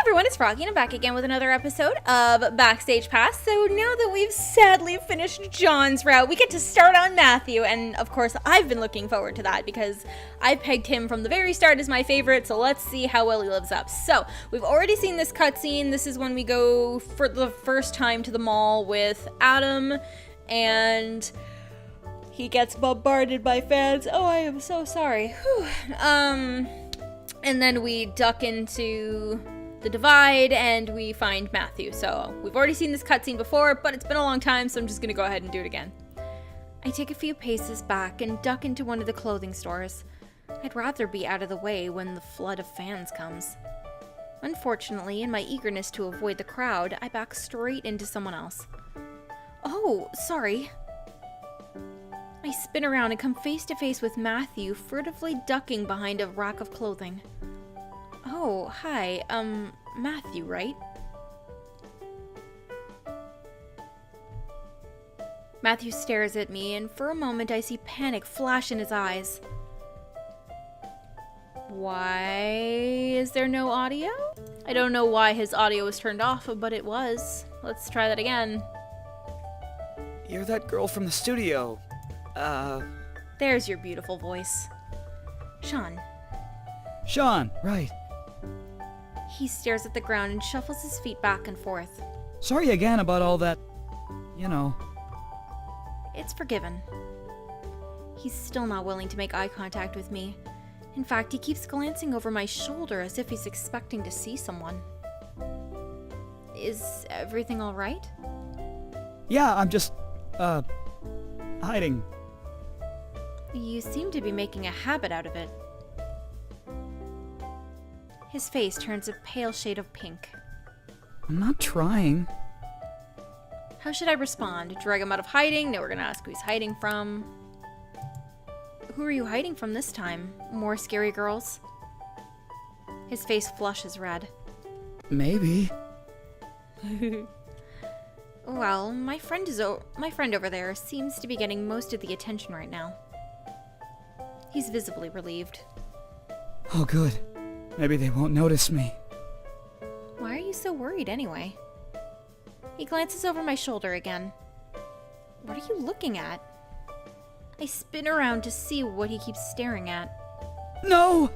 Everyone, it's Froggy, and I'm back again with another episode of Backstage Pass. So now that we've sadly finished John's route, we get to start on Matthew, and of course I've been looking forward to that because I pegged him from the very start as my favorite, so let's see how well he lives up. So, we've already seen this cutscene. This is when we go for the first time to the mall with Adam, and he gets bombarded by fans. Oh, I am so sorry. Whew. And then we duck into the divide and we find Matthew. So we've already seen this cutscene before, but it's been a long time, so I'm just gonna go ahead and do it again. I take a few paces back and duck into one of the clothing stores. I'd rather be out of the way when the flood of fans comes. Unfortunately, in my eagerness to avoid the crowd, I back straight into someone else. Oh, sorry. I spin around and come face to face with Matthew, furtively ducking behind a rack of clothing. Oh, hi, Matthew, right? Matthew stares at me, and for a moment I see panic flash in his eyes. Why is there no audio? I don't know why his audio was turned off, but it was. Let's try that again. You're that girl from the studio. There's your beautiful voice. Sean. Sean, right. He stares at the ground and shuffles his feet back and forth. Sorry again about all that, you know. It's forgiven. He's still not willing to make eye contact with me. In fact, he keeps glancing over my shoulder as if he's expecting to see someone. Is everything all right? Yeah, I'm just, hiding. You seem to be making a habit out of it. His face turns a pale shade of pink. I'm not trying. How should I respond? Drag him out of hiding? No, we're gonna ask who he's hiding from. Who are you hiding from this time? More scary girls? His face flushes red. Maybe. Well, my friend over there seems to be getting most of the attention right now. He's visibly relieved. Oh, good. Maybe they won't notice me. Why are you so worried anyway? He glances over my shoulder again. What are you looking at? I spin around to see what he keeps staring at. No!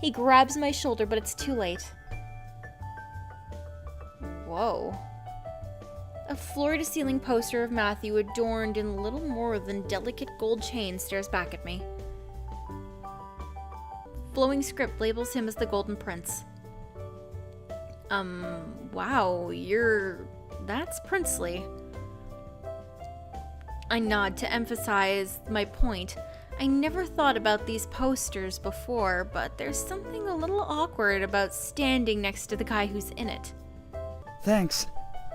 He grabs my shoulder, but it's too late. Whoa. A floor-to-ceiling poster of Matthew adorned in little more than delicate gold chains stares back at me. Flowing script labels him as the Golden Prince. Wow, that's princely. I nod to emphasize my point. I never thought about these posters before, but there's something a little awkward about standing next to the guy who's in it. Thanks.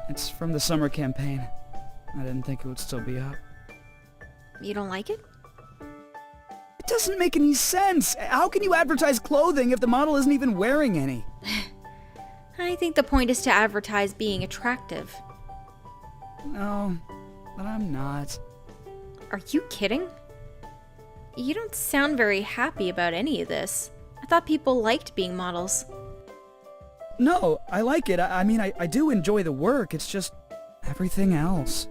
It's from the summer campaign. I didn't think it would still be up. You don't like it? It doesn't make any sense. How can you advertise clothing if the model isn't even wearing any? I think the point is to advertise being attractive. No, but I'm not. Are you kidding? You don't sound very happy about any of this. I thought people liked being models. No, I like it. I mean, I do enjoy the work. It's just everything else.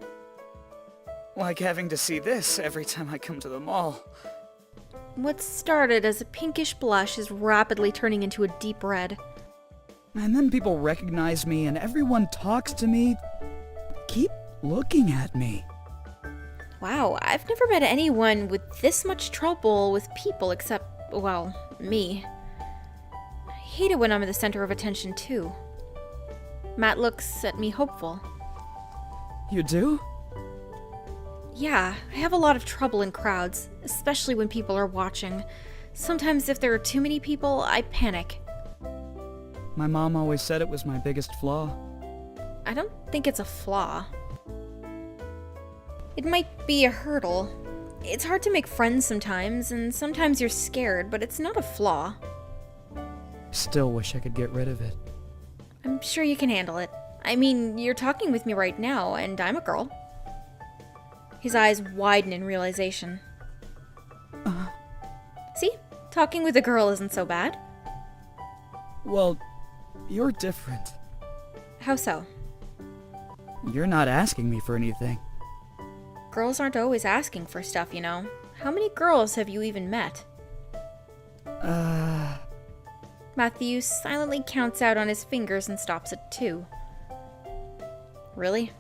Like having to see this every time I come to the mall. What started as a pinkish blush is rapidly turning into a deep red. And then people recognize me and everyone talks to me. Keep looking at me. Wow, I've never met anyone with this much trouble with people except, well, me. I hate it when I'm at the center of attention too. Matt looks at me hopeful. You do? Yeah, I have a lot of trouble in crowds, especially when people are watching. Sometimes if there are too many people, I panic. My mom always said it was my biggest flaw. I don't think it's a flaw. It might be a hurdle. It's hard to make friends sometimes, and sometimes you're scared, but it's not a flaw. Still wish I could get rid of it. I'm sure you can handle it. I mean, you're talking with me right now, and I'm a girl. His eyes widen in realization. See? Talking with a girl isn't so bad. Well, you're different. How so? You're not asking me for anything. Girls aren't always asking for stuff, you know. How many girls have you even met? Matthew silently counts out on his fingers and stops at 2. Really?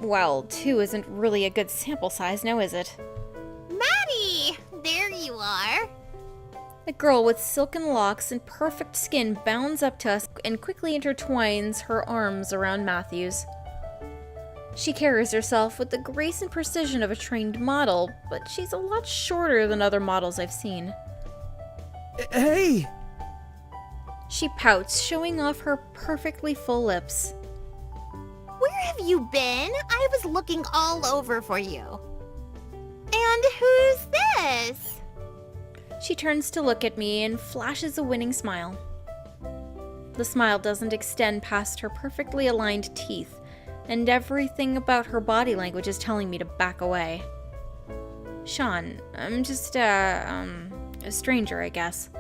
Well, 2 isn't really a good sample size, now is it? Maddie! There you are. The girl with silken locks and perfect skin bounds up to us and quickly intertwines her arms around Matthew's. She carries herself with the grace and precision of a trained model, but she's a lot shorter than other models I've seen. Hey! She pouts, showing off her perfectly full lips. Where have you been? I was looking all over for you. And who's this? She turns to look at me and flashes a winning smile. The smile doesn't extend past her perfectly aligned teeth, and everything about her body language is telling me to back away. Sean, I'm just, a stranger, I guess.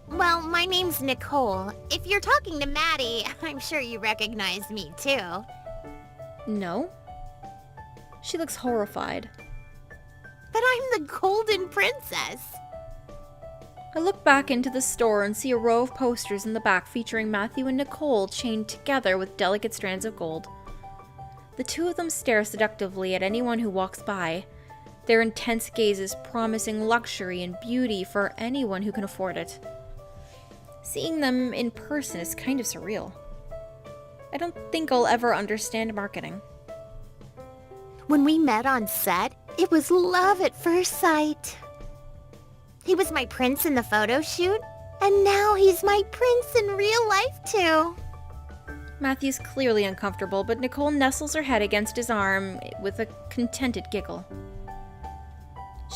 Well, my name's Nicole. If you're talking to Maddie, I'm sure you recognize me too. No? She looks horrified. But I'm the Golden Princess. I look back into the store and see a row of posters in the back featuring Matthew and Nicole chained together with delicate strands of gold. The two of them stare seductively at anyone who walks by, their intense gazes promising luxury and beauty for anyone who can afford it. Seeing them in person is kind of surreal. I don't think I'll ever understand marketing. When we met on set, it was love at first sight. He was my prince in the photo shoot, and now he's my prince in real life too. Matthew's clearly uncomfortable, but Nicole nestles her head against his arm with a contented giggle.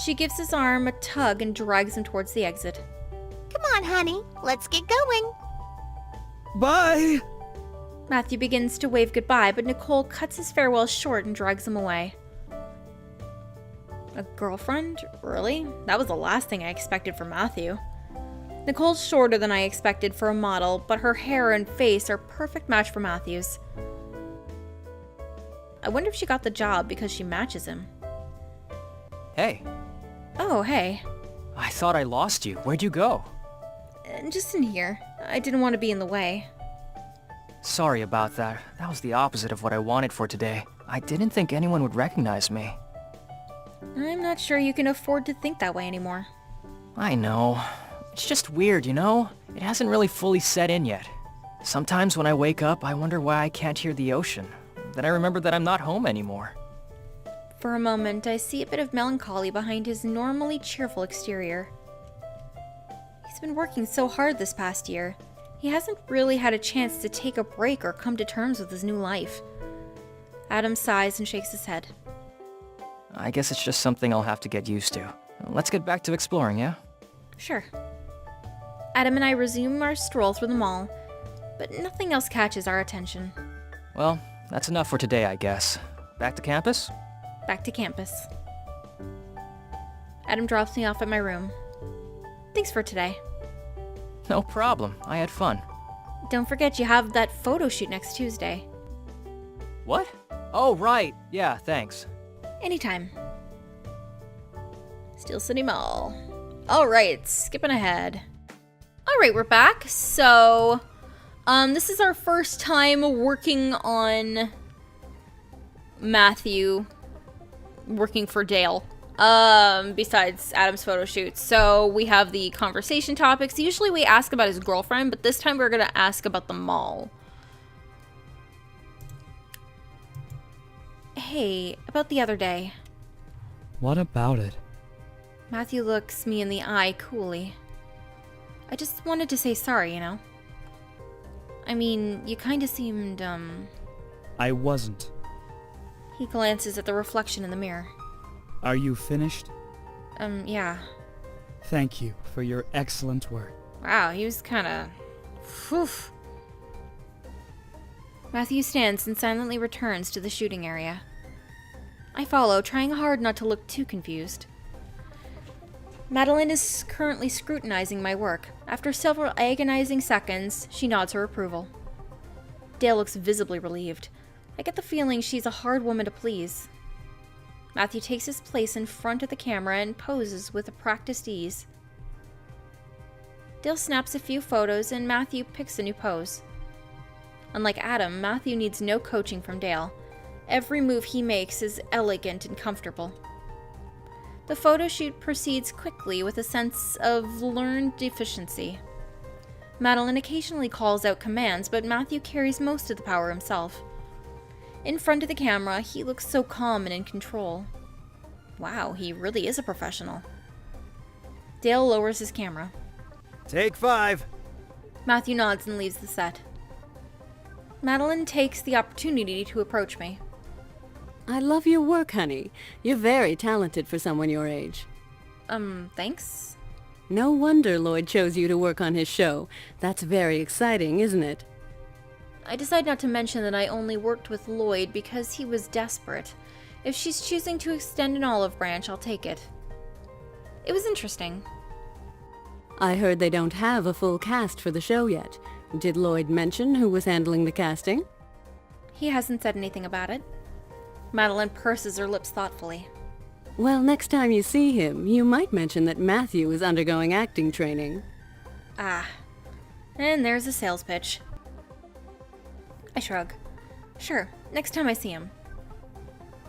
She gives his arm a tug and drags him towards the exit. Come on, honey, let's get going. Bye! Matthew begins to wave goodbye, but Nicole cuts his farewell short and drags him away. A girlfriend? Really? That was the last thing I expected from Matthew. Nicole's shorter than I expected for a model, but her hair and face are a perfect match for Matthew's. I wonder if she got the job because she matches him. Hey, Oh, hey. I thought I lost you. Where'd you go? Just in here. I didn't want to be in the way. Sorry about that. That was the opposite of what I wanted for today. I didn't think anyone would recognize me. I'm not sure you can afford to think that way anymore. I know. It's just weird, you know? It hasn't really fully set in yet. Sometimes when I wake up, I wonder why I can't hear the ocean. Then I remember that I'm not home anymore. For a moment, I see a bit of melancholy behind his normally cheerful exterior. He's been working so hard this past year. He hasn't really had a chance to take a break or come to terms with his new life. Adam sighs and shakes his head. I guess it's just something I'll have to get used to. Let's get back to exploring, yeah? Sure. Adam and I resume our stroll through the mall, but nothing else catches our attention. Well, that's enough for today, I guess. Back to campus? Back to campus. Adam drops me off at my room. Thanks for today. No problem. I had fun. Don't forget you have that photo shoot next Tuesday. What? Oh, right. Yeah, thanks. Anytime. Steel City Mall. Alright, skipping ahead. Alright, we're back. So, this is our first time working on Matthew working for Dale. Besides Adam's photo shoot. So we have the conversation topics. Usually we ask about his girlfriend, but this time we're gonna ask about the mall. Hey, about the other day. What about it? Matthew looks me in the eye coolly. I just wanted to say sorry, you know? I mean, you kinda seemed, I wasn't. He glances at the reflection in the mirror. Are you finished? Yeah. Thank you for your excellent work. Wow, he was kinda... Whew. Matthew stands and silently returns to the shooting area. I follow, trying hard not to look too confused. Madeline is currently scrutinizing my work. After several agonizing seconds, she nods her approval. Dale looks visibly relieved. I get the feeling she's a hard woman to please. Matthew takes his place in front of the camera and poses with a practiced ease. Dale snaps a few photos and Matthew picks a new pose. Unlike Adam, Matthew needs no coaching from Dale. Every move he makes is elegant and comfortable. The photo shoot proceeds quickly with a sense of learned efficiency. Madeline occasionally calls out commands, but Matthew carries most of the power himself. In front of the camera, he looks so calm and in control. Wow, he really is a professional. Dale lowers his camera. Take 5. Matthew nods and leaves the set. Madeline takes the opportunity to approach me. I love your work, honey. You're very talented for someone your age. Thanks? No wonder Lloyd chose you to work on his show. That's very exciting, isn't it? I decide not to mention that I only worked with Lloyd because he was desperate. If she's choosing to extend an olive branch, I'll take it. It was interesting. I heard they don't have a full cast for the show yet. Did Lloyd mention who was handling the casting? He hasn't said anything about it. Madeline purses her lips thoughtfully. Well, next time you see him, you might mention that Matthew is undergoing acting training. Ah. And there's a sales pitch. I shrug. Sure, next time I see him.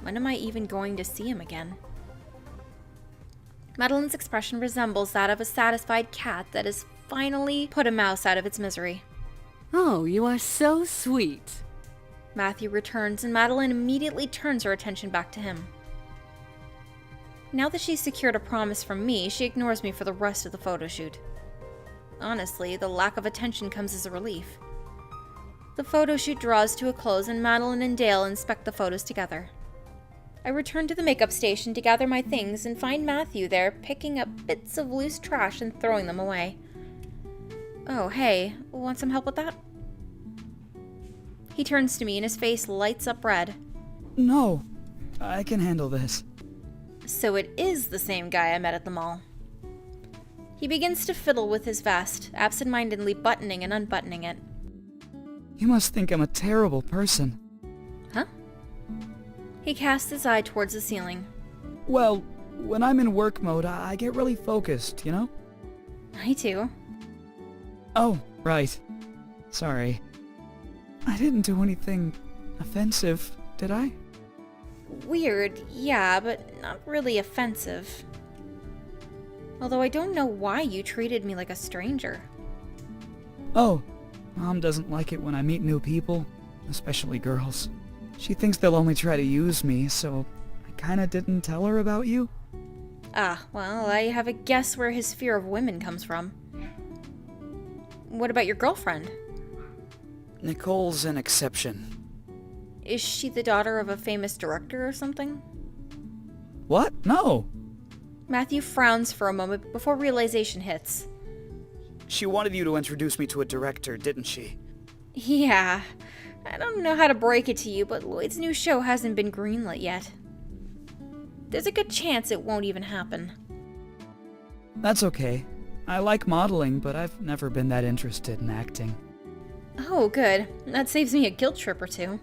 When am I even going to see him again? Madeline's expression resembles that of a satisfied cat that has finally put a mouse out of its misery. Oh, you are so sweet. Matthew returns and Madeline immediately turns her attention back to him. Now that she's secured a promise from me, she ignores me for the rest of the photo shoot. Honestly, the lack of attention comes as a relief. The photo shoot draws to a close and Madeline and Dale inspect the photos together. I return to the makeup station to gather my things and find Matthew there picking up bits of loose trash and throwing them away. Oh, hey, want some help with that? He turns to me and his face lights up red. No, I can handle this. So it is the same guy I met at the mall. He begins to fiddle with his vest, absent-mindedly buttoning and unbuttoning it. You must think I'm a terrible person. Huh? He casts his eye towards the ceiling. Well, when I'm in work mode, I get really focused, you know? I too. Oh, right. Sorry. I didn't do anything offensive, did I? Weird, yeah, but not really offensive. Although I don't know why you treated me like a stranger. Oh, Mom doesn't like it when I meet new people, especially girls. She thinks they'll only try to use me, so I kinda didn't tell her about you. Ah, well, I have a guess where his fear of women comes from. What about your girlfriend? Nicole's an exception. Is she the daughter of a famous director or something? What? No! Matthew frowns for a moment before realization hits. She wanted you to introduce me to a director, didn't she? Yeah, I don't know how to break it to you, but Lloyd's new show hasn't been greenlit yet. There's a good chance it won't even happen. That's okay. I like modeling, but I've never been that interested in acting. Oh, good. That saves me a guilt trip or two.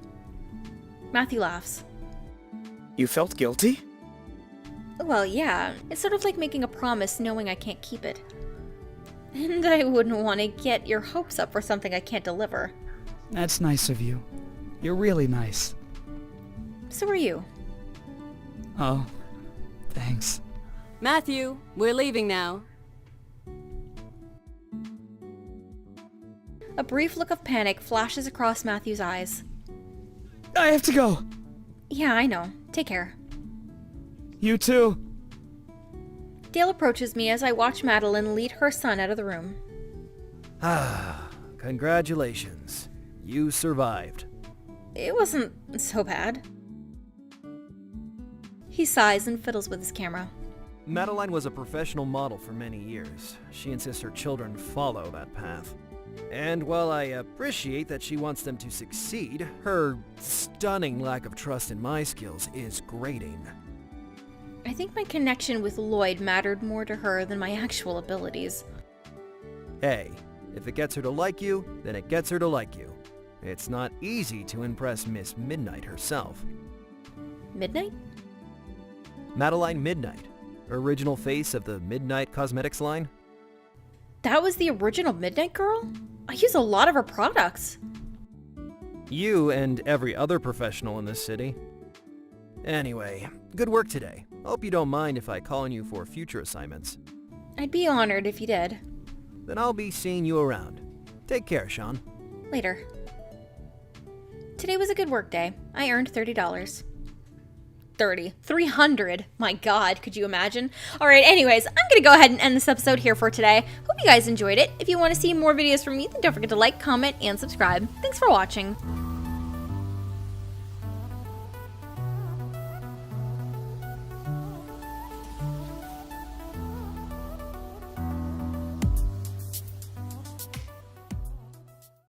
Matthew laughs. You felt guilty? Well, yeah. It's sort of like making a promise knowing I can't keep it. And I wouldn't want to get your hopes up for something I can't deliver. That's nice of you. You're really nice. So are you. Oh, thanks. Matthew, we're leaving now. A brief look of panic flashes across Matthew's eyes. I have to go! Yeah, I know. Take care. You too! Dale approaches me as I watch Madeline lead her son out of the room. Ah, congratulations. You survived. It wasn't so bad. He sighs and fiddles with his camera. Madeline was a professional model for many years. She insists her children follow that path. And while I appreciate that she wants them to succeed, her stunning lack of trust in my skills is grating. I think my connection with Lloyd mattered more to her than my actual abilities. Hey, if it gets her to like you, then it gets her to like you. It's not easy to impress Miss Midnight herself. Midnight? Madeline Midnight, original face of the Midnight Cosmetics line. That was the original Midnight Girl? I use a lot of her products. You and every other professional in this city. Anyway, good work today. Hope you don't mind if I call on you for future assignments. I'd be honored if you did. Then I'll be seeing you around. Take care, Sean. Later. Today was a good work day. I earned $30. 300. My god, could you imagine? Alright, anyways, I'm gonna go ahead and end this episode here for today. Hope you guys enjoyed it. If you want to see more videos from me, then don't forget to like, comment, and subscribe. Thanks for watching.